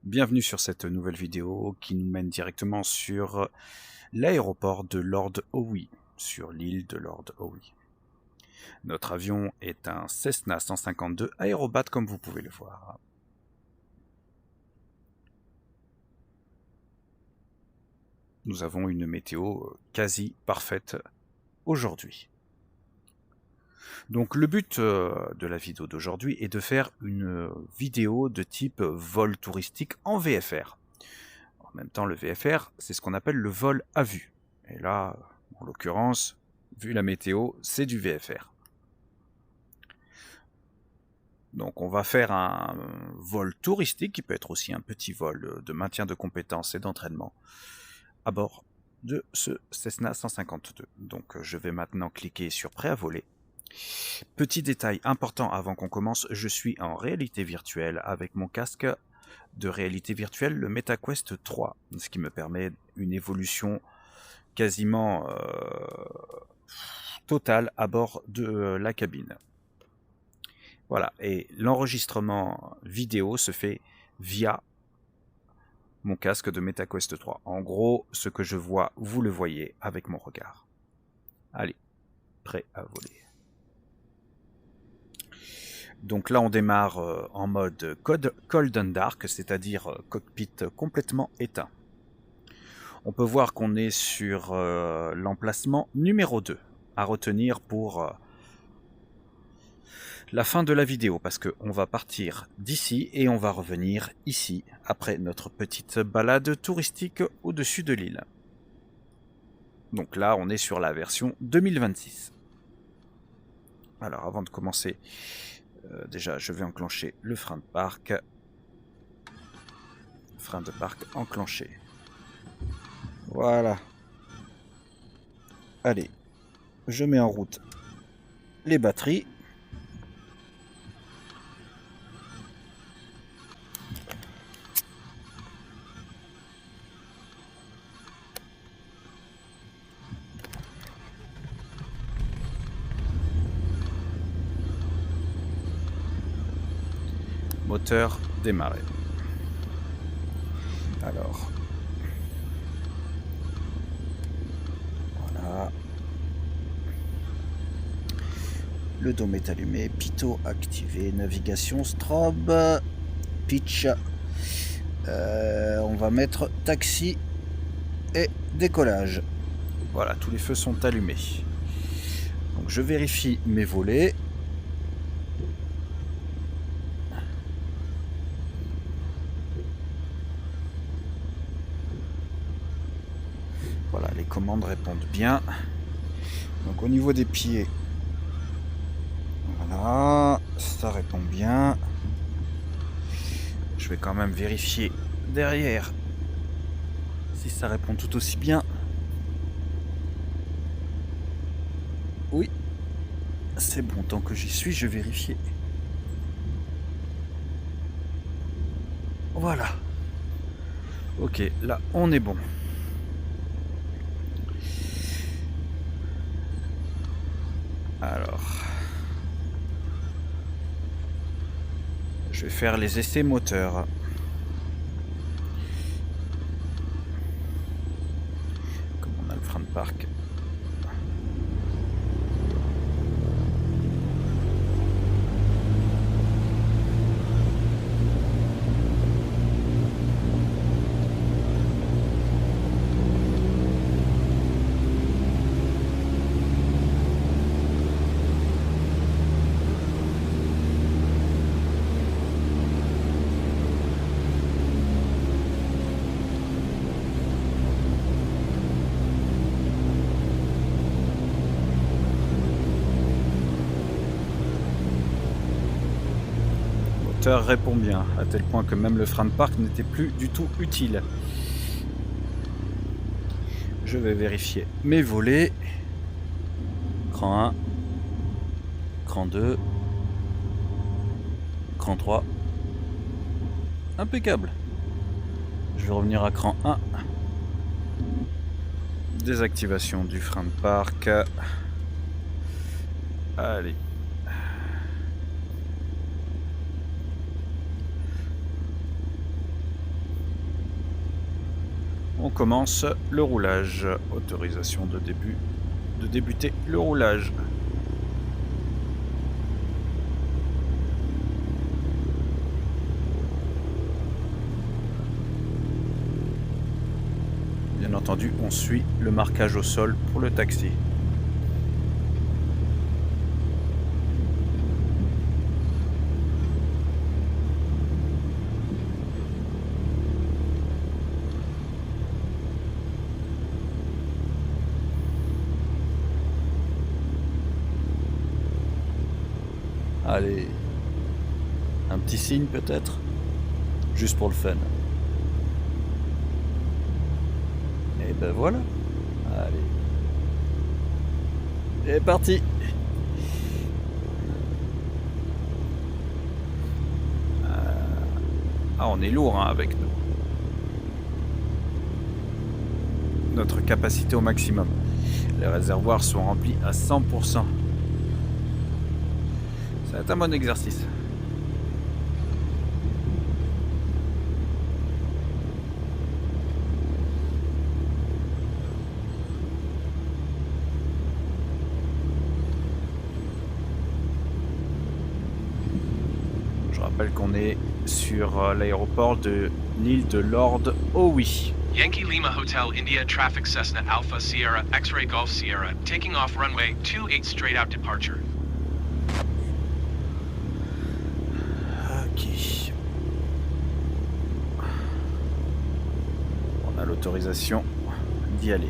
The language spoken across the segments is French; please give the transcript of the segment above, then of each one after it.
Bienvenue sur cette nouvelle vidéo qui nous mène directement sur l'aéroport de Lord Howe, sur l'île de Lord Howe. Notre avion est un Cessna 152 Aerobat comme vous pouvez le voir. Nous avons une météo quasi parfaite aujourd'hui. Donc le but de la vidéo d'aujourd'hui est de faire une vidéo de type vol touristique en VFR. En même temps, le VFR, c'est ce qu'on appelle le vol à vue. Et là, en l'occurrence, vu la météo, c'est du VFR. Donc on va faire un vol touristique, qui peut être aussi un petit vol de maintien de compétences et d'entraînement, à bord de ce Cessna 152. Donc je vais maintenant cliquer sur Prêt à voler. Petit détail important avant qu'on commence, je suis en réalité virtuelle avec mon casque de réalité virtuelle, le MetaQuest 3, ce qui me permet une évolution quasiment totale à bord de la cabine. Voilà, et l'enregistrement vidéo se fait via mon casque de MetaQuest 3. En gros, ce que je vois, vous le voyez avec mon regard. Allez, prêt à voler. Donc là, on démarre en mode Cold and Dark, c'est-à-dire cockpit complètement éteint. On peut voir qu'on est sur l'emplacement numéro 2 à retenir pour la fin de la vidéo, parce qu'on va partir d'ici et on va revenir ici après notre petite balade touristique au-dessus de l'île. Donc là, on est sur la version 2026. Alors avant de commencer, déjà je vais enclencher le frein de parc. Frein de parc enclenché. Voilà. Allez, je mets en route les batteries. Moteur démarré. Alors, voilà. Le dôme est allumé, pitot activé, navigation strobe, pitch. On va mettre taxi et décollage. Voilà, tous les feux sont allumés. Donc je vérifie mes volets. Voilà, les commandes répondent bien. Donc au niveau des pieds, voilà, ça répond bien. Je vais quand même vérifier derrière si ça répond tout aussi bien. Oui, c'est bon, tant que j'y suis, je vérifie. Voilà. Ok, là, on est bon. Alors, je vais faire les essais moteurs. Comme on a le frein de parc. Le moteur répond bien, à tel point que même le frein de parc n'était plus du tout utile. Je vais vérifier mes volets. Cran 1, cran 2, cran 3. Impeccable. Je vais revenir à cran 1. Désactivation du frein de parc. Allez. On commence le roulage. Autorisation de débuter le roulage. Bien entendu, on suit le marquage au sol pour le taxi. Allez, un petit signe peut-être, juste pour le fun. Et ben voilà, allez, et parti. Ah, on est lourd hein, avec notre capacité au maximum. Les réservoirs sont remplis à 100%. Ça va être un bon exercice. Je rappelle qu'on est sur l'aéroport de l'île de Lord Howe. Yankee Lima Hotel India traffic Cessna Alpha Sierra X-ray Golf Sierra taking off runway 28 straight out departure. Ok. On a l'autorisation d'y aller.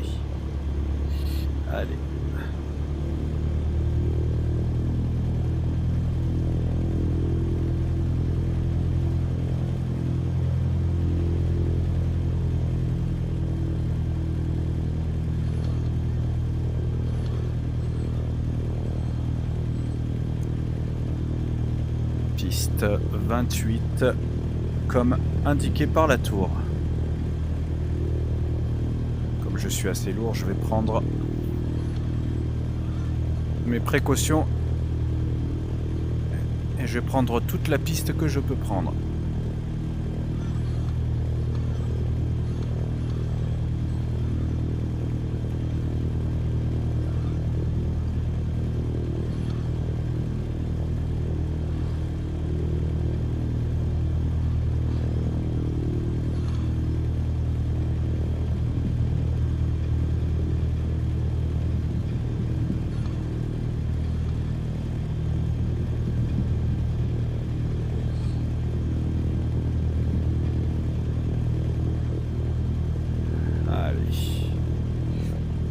Allez. Piste 28, comme indiqué par la tour. Comme je suis assez lourd, je vais prendre mes précautions et je vais prendre toute la piste que je peux prendre.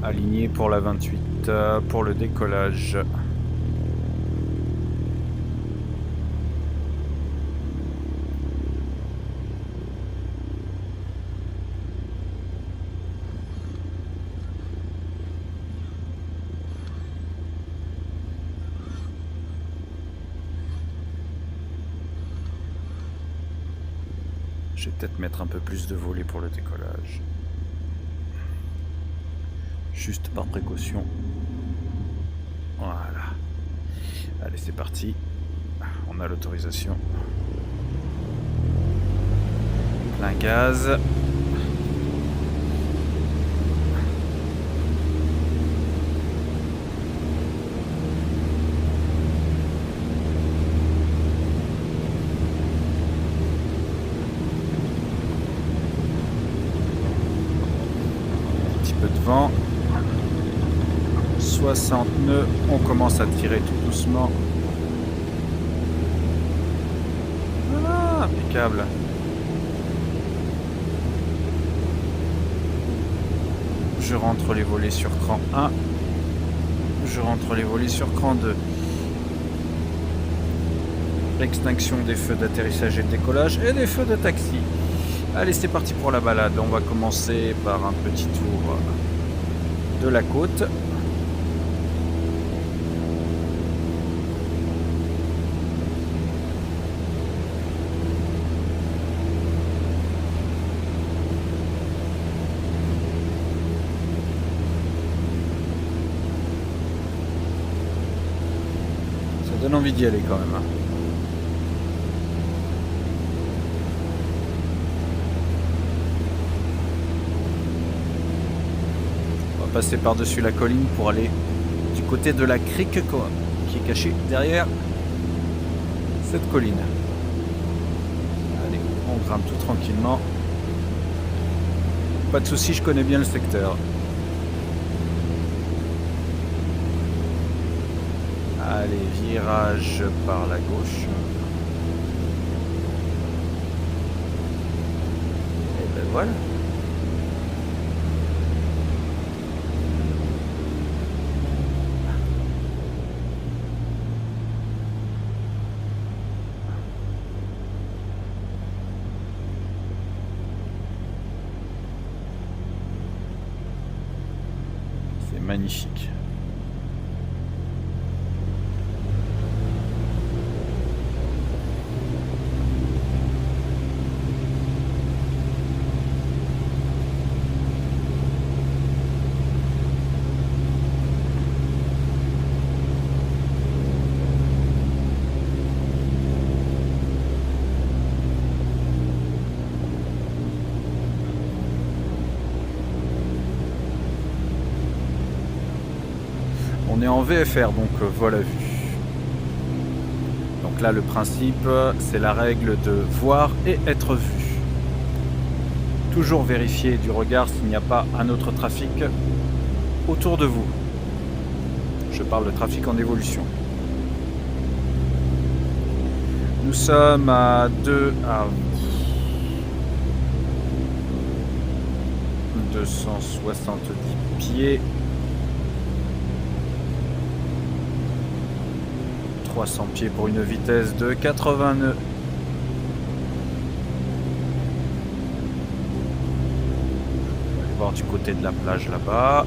Aligné pour la 28 pour le décollage. Je vais peut-être mettre un peu plus de volée pour le décollage. Juste par précaution. Voilà. Allez, c'est parti. On a l'autorisation. Plein gaz. Un petit peu de vent. 60 nœuds, on commence à tirer tout doucement. Voilà, impeccable. Je rentre les volets sur cran 1. Je rentre les volets sur cran 2. Extinction des feux d'atterrissage et de décollage et des feux de taxi. Allez, c'est parti pour la balade. On va commencer par un petit tour de la côte. Ça donne envie d'y aller quand même. passer par-dessus la colline pour aller du côté de la crique qui est cachée derrière cette colline. Allez, on grimpe tout tranquillement. Pas de soucis, je connais bien le secteur. Allez, virage par la gauche. Et ben voilà. C'est magnifique. On est en VFR, donc vol à vue. Donc là, le principe, c'est la règle de voir et être vu. Toujours vérifier du regard s'il n'y a pas un autre trafic autour de vous. Je parle de trafic en évolution. Nous sommes à 270 pieds. 300 pieds pour une vitesse de 80 nœuds. On va aller voir du côté de la plage là-bas.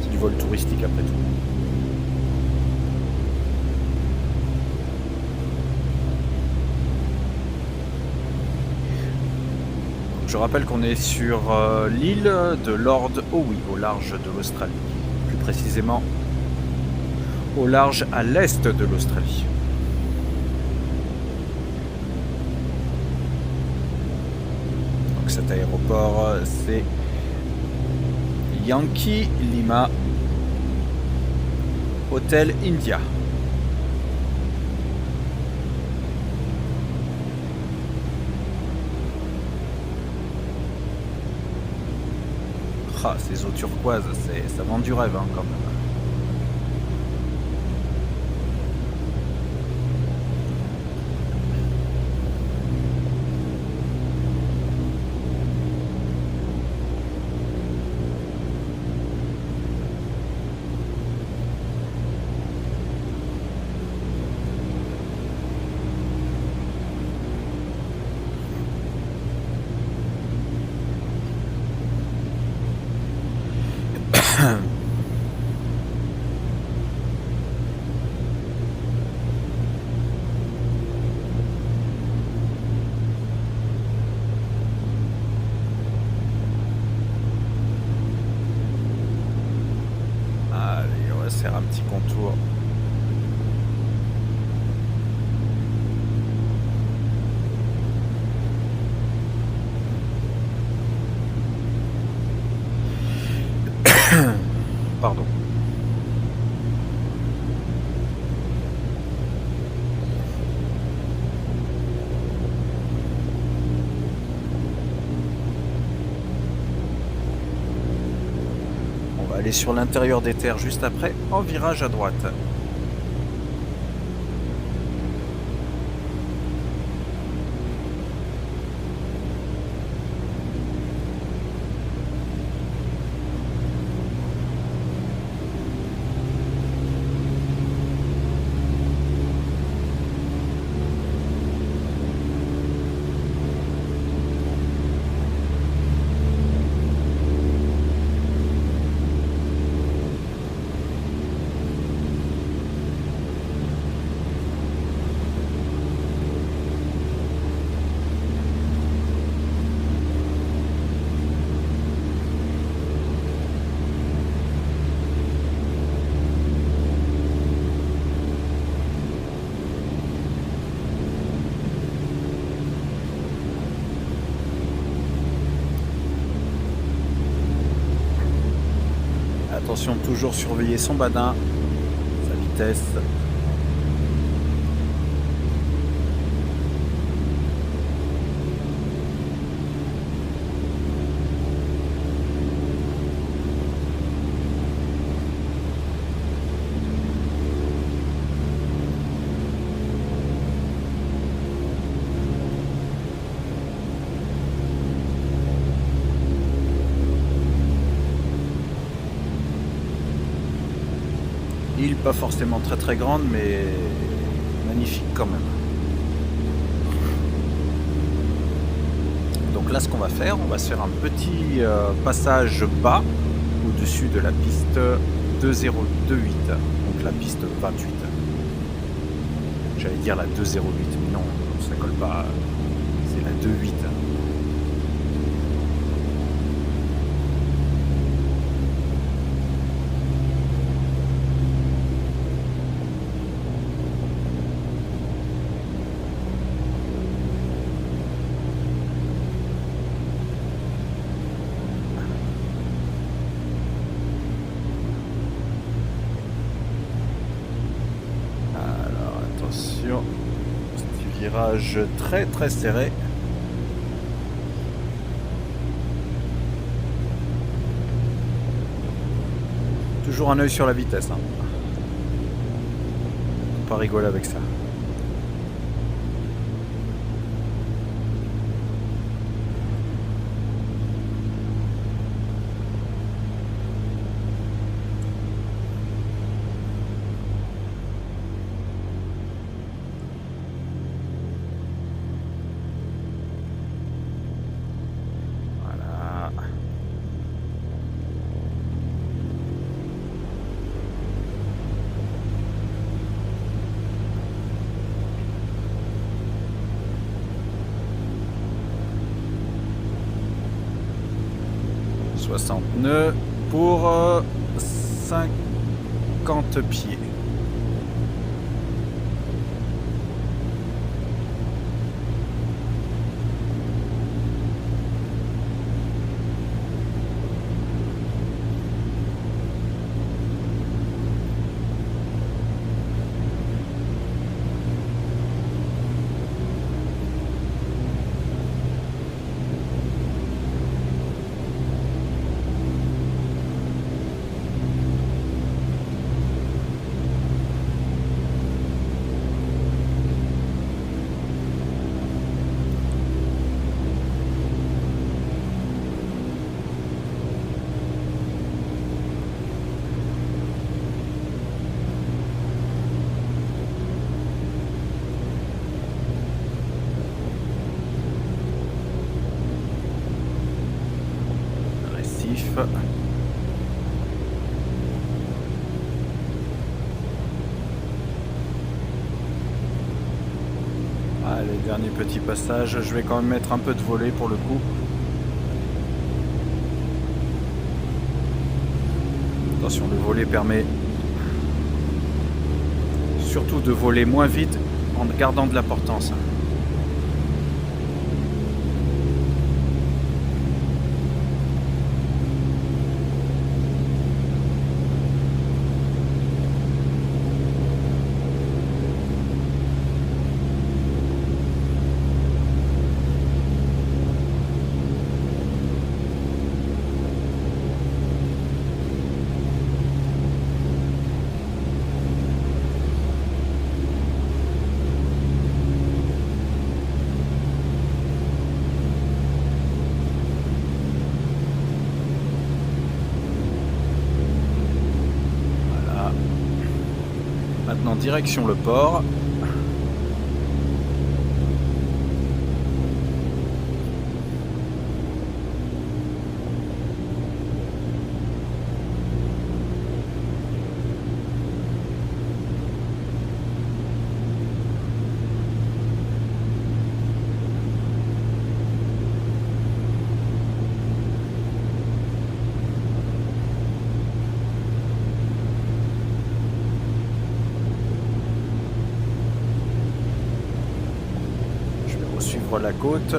C'est du vol touristique après tout. Je rappelle qu'on est sur l'île de Lord Howe, au large de l'Australie. Plus précisément, au large à l'est de l'Australie. Donc cet aéroport, c'est Yankee Lima Hotel India. Ah, ces eaux turquoises, ça vend du rêve hein, quand même. Allez, on va faire un petit contour. Pardon. On va aller sur l'intérieur des terres juste après, en virage à droite. Attention, toujours surveiller son badin, sa vitesse. Île pas forcément très grande, mais magnifique quand même. Donc là, ce qu'on va faire, on va se faire un petit passage bas au-dessus de la piste 2028, donc la piste 28. J'allais dire la 208, mais non, ça colle pas. C'est la 28. Petit virage très serré. Toujours un œil sur la vitesse. Hein. Faut pas rigoler avec ça. Nœuds pour 50 pieds. Allez, dernier petit passage, je vais quand même mettre un peu de volet pour le coup. Attention, le volet permet surtout de voler moins vite en gardant de la portance. Maintenant direction le port. Suivre la côte.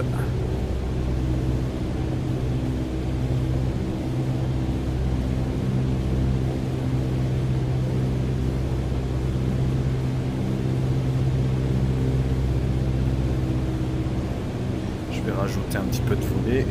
Je vais rajouter un petit peu de volée.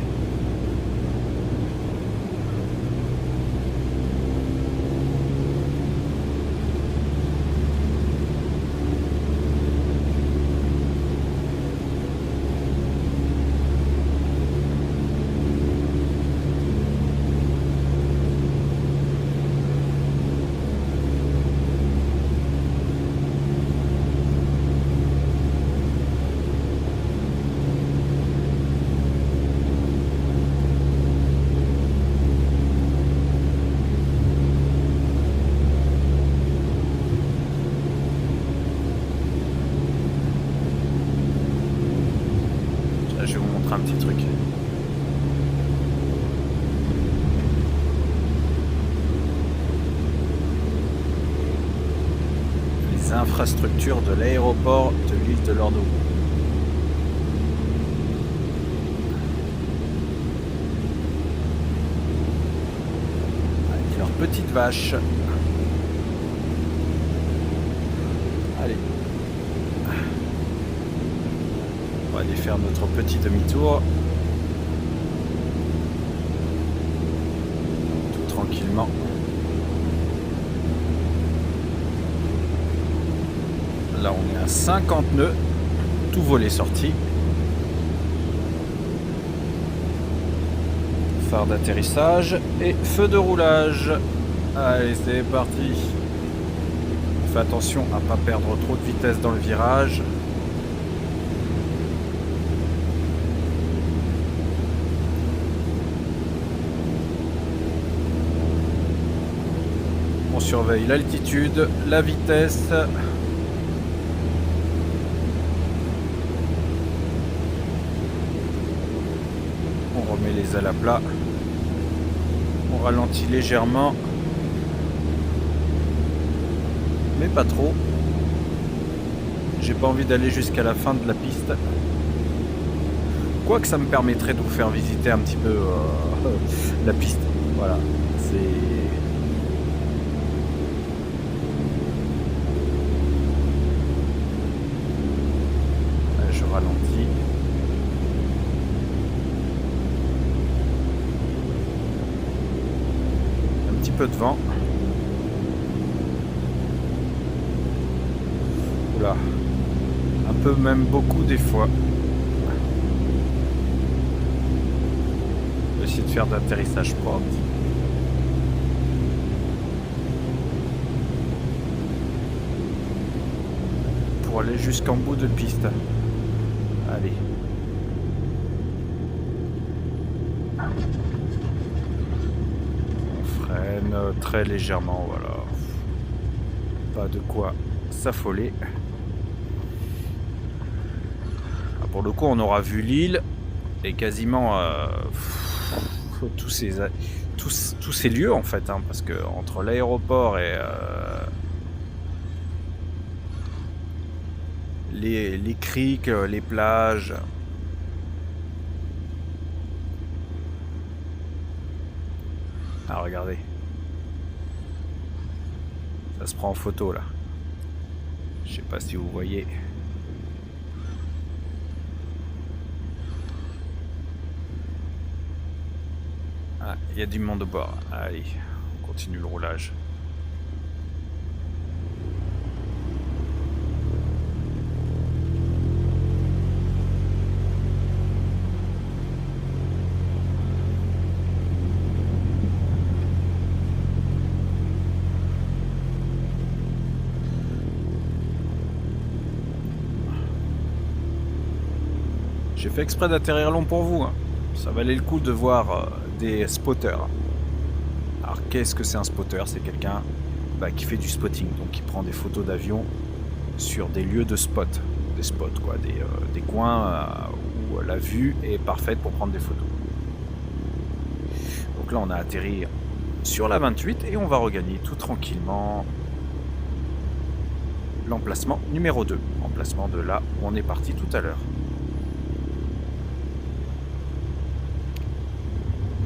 Je vais vous montrer un petit truc. Les infrastructures de l'aéroport de l'île de Lordo. Avec leurs petites vaches. Allez. On va aller faire notre petit demi-tour. Tout tranquillement. Là on est à 50 nœuds. Tout volet sorti. Phare d'atterrissage et feu de roulage. Allez, c'est parti. Fais attention à ne pas perdre trop de vitesse dans le virage. On surveille l'altitude, la vitesse. On remet les ailes à plat. On ralentit légèrement. Mais pas trop. J'ai pas envie d'aller jusqu'à la fin de la piste. Quoique ça me permettrait de vous faire visiter un petit peu la piste. Voilà. Je ralentis. Un petit peu de vent. Oula. Un peu, même beaucoup des fois. Je vais essayer de faire d'atterrissage propre. Pour aller jusqu'en bout de piste. Allez. On freine très légèrement, voilà. Pas de quoi s'affoler. Ah, pour le coup, on aura vu l'île et quasiment tous ces lieux en fait, hein, parce que entre l'aéroport et les criques, les plages. Ah, regardez. Ça se prend en photo là. Je sais pas si vous voyez. Ah, il y a du monde au bord. Allez, on continue le roulage. J'ai fait exprès d'atterrir long pour vous, hein. Ça valait le coup de voir des spotters. Alors qu'est-ce que c'est un spotter? C'est quelqu'un qui fait du spotting, donc qui prend des photos d'avion sur des lieux de spot. Des spots quoi, des coins où la vue est parfaite pour prendre des photos. Donc là on a atterri sur la 28 et on va regagner tout tranquillement l'emplacement numéro 2. Emplacement de là où on est parti tout à l'heure.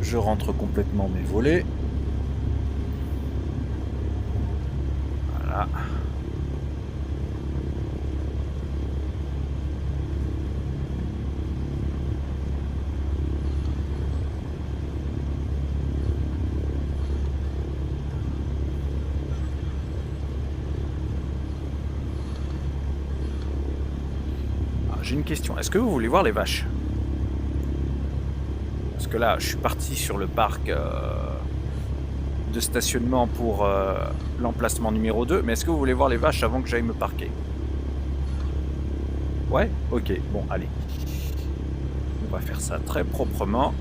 Je rentre complètement mes volets. Voilà. j'ai une question. Est-ce que vous voulez voir les vaches? Parce que là, je suis parti sur le parc de stationnement pour l'emplacement numéro 2. Mais est-ce que vous voulez voir les vaches avant que j'aille me parquer? Ouais? Ok, bon, allez. On va faire ça très proprement.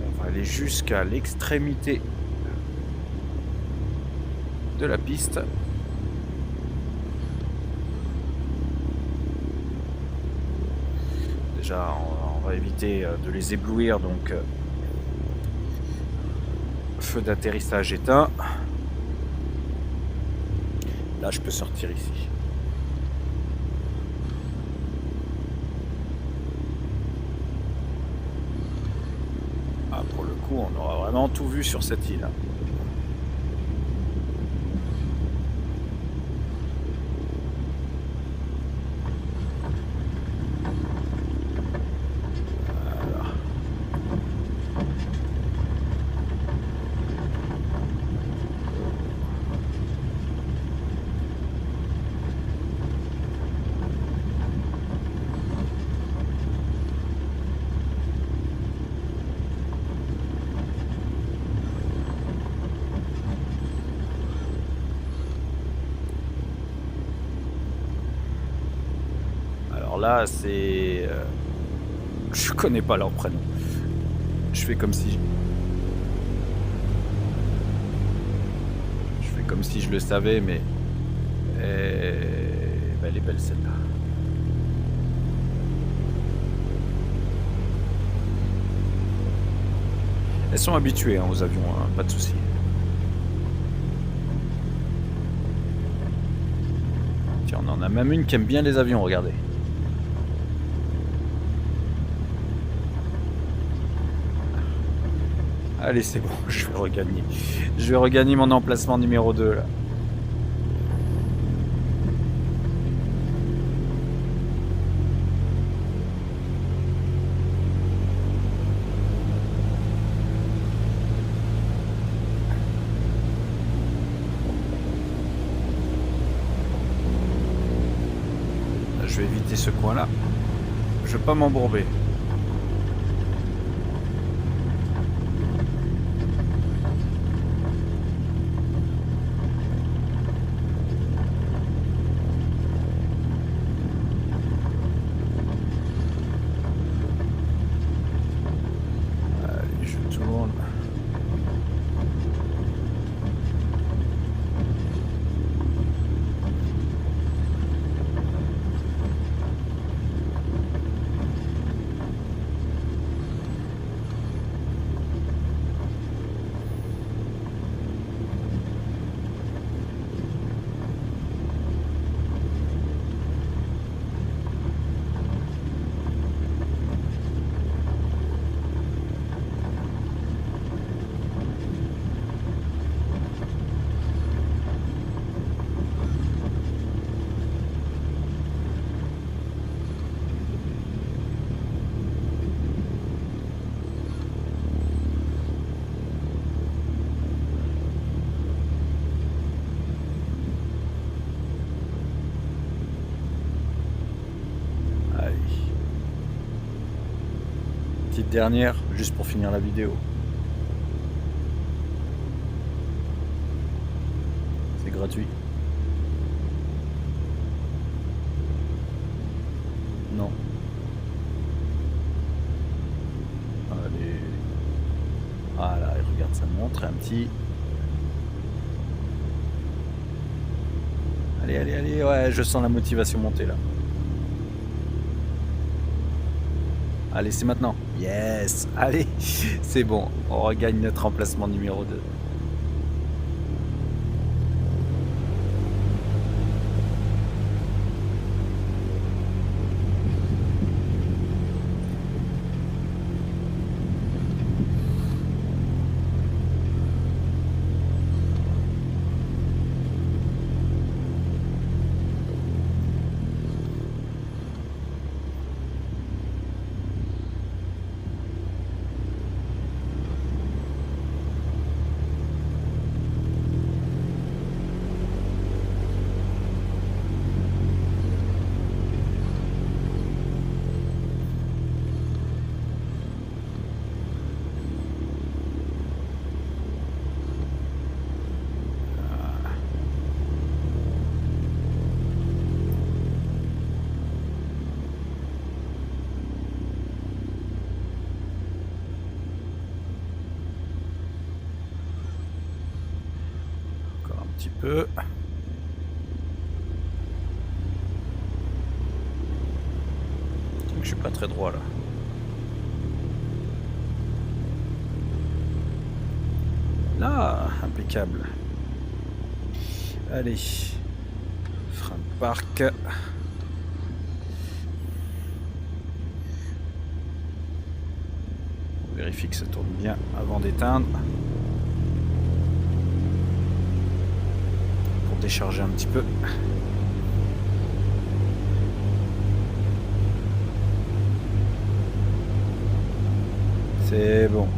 On va aller jusqu'à l'extrémité de la piste. Déjà, on va éviter de les éblouir, donc feu d'atterrissage éteint. Là, je peux sortir ici. Ah, pour le coup, on aura vraiment tout vu sur cette île. Là, c'est... je connais pas leur prénom. Je fais comme si... Je fais comme si je le savais, mais... Ben, elle est belle celle-là. Elles sont habituées aux avions, hein, pas de souci. Tiens, on en a même une qui aime bien les avions, regardez. Allez, c'est bon, je vais regagner. Je vais regagner mon emplacement numéro 2 là. Je vais éviter ce coin là. Je vais pas m'embourber. Petite dernière, juste pour finir la vidéo. C'est gratuit. Non. Allez. Voilà, regarde, ça montre un petit... Allez, allez, allez, ouais, je sens la motivation monter là. Allez, c'est maintenant. Yes. Allez, c'est bon. On regagne notre emplacement numéro 2. peu. Donc, je suis pas très droit là. Là, impeccable. Allez, frein de parc. On vérifie que ça tourne bien avant d'éteindre. Pour décharger un petit peu. C'est bon.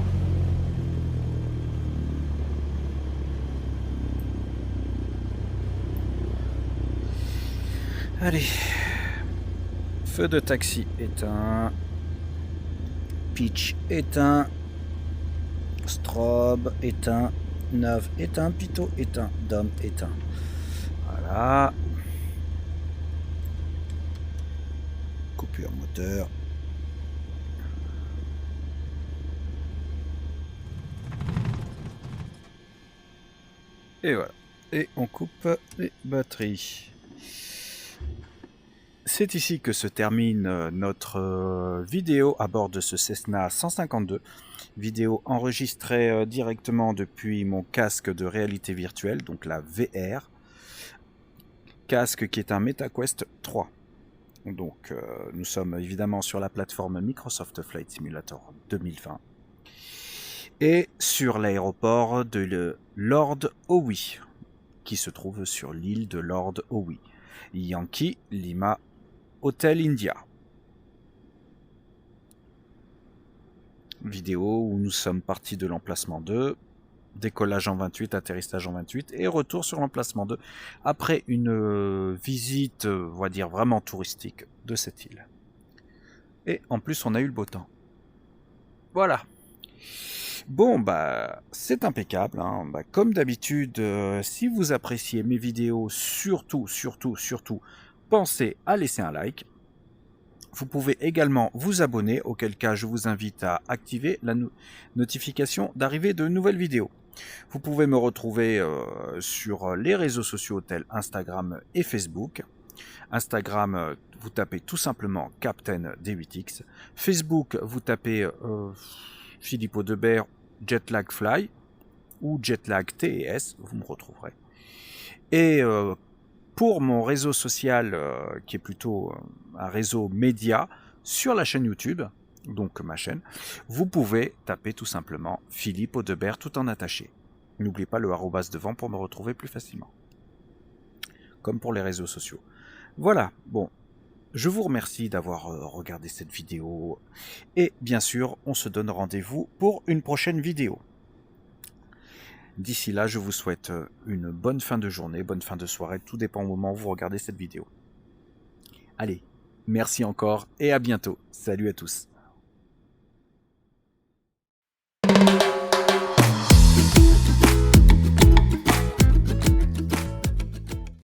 Allez. Feu de taxi éteint. Pitch éteint. Strobe éteint. Nav éteint. Pitot éteint. Dom éteint. Voilà. Coupure moteur. Et voilà. Et on coupe les batteries. C'est ici que se termine notre vidéo à bord de ce Cessna 152. Vidéo enregistrée directement depuis mon casque de réalité virtuelle, donc la VR. Casque qui est un MetaQuest 3. Donc nous sommes évidemment sur la plateforme Microsoft Flight Simulator 2020. Et sur l'aéroport de Lord Howe, qui se trouve sur l'île de Lord Howe. Yankee Lima Hotel India. Vidéo où nous sommes partis de l'emplacement 2, décollage en 28, atterrissage en 28 et retour sur l'emplacement 2 après une visite, on va dire vraiment touristique de cette île. Et en plus on a eu le beau temps. Voilà. Bon, bah, c'est impeccable, hein. Bah, comme d'habitude, si vous appréciez mes vidéos, surtout, pensez à laisser un like. Vous pouvez également vous abonner, auquel cas je vous invite à activer la notification d'arrivée de nouvelles vidéos. Vous pouvez me retrouver sur les réseaux sociaux tels Instagram et Facebook. Instagram, vous tapez tout simplement Captain D8X. Facebook, vous tapez Philippe Audebert Jetlag Fly ou Jetlag TES, vous me retrouverez. Et pour mon réseau social, qui est plutôt un réseau média, sur la chaîne YouTube, donc ma chaîne, vous pouvez taper tout simplement Philippe Audebert tout en attaché. N'oubliez pas le arrobas devant pour me retrouver plus facilement. Comme pour les réseaux sociaux. Voilà, bon. Je vous remercie d'avoir regardé cette vidéo et bien sûr, on se donne rendez-vous pour une prochaine vidéo. D'ici là, je vous souhaite une bonne fin de journée, bonne fin de soirée, tout dépend au moment où vous regardez cette vidéo. Allez, merci encore et à bientôt. Salut à tous.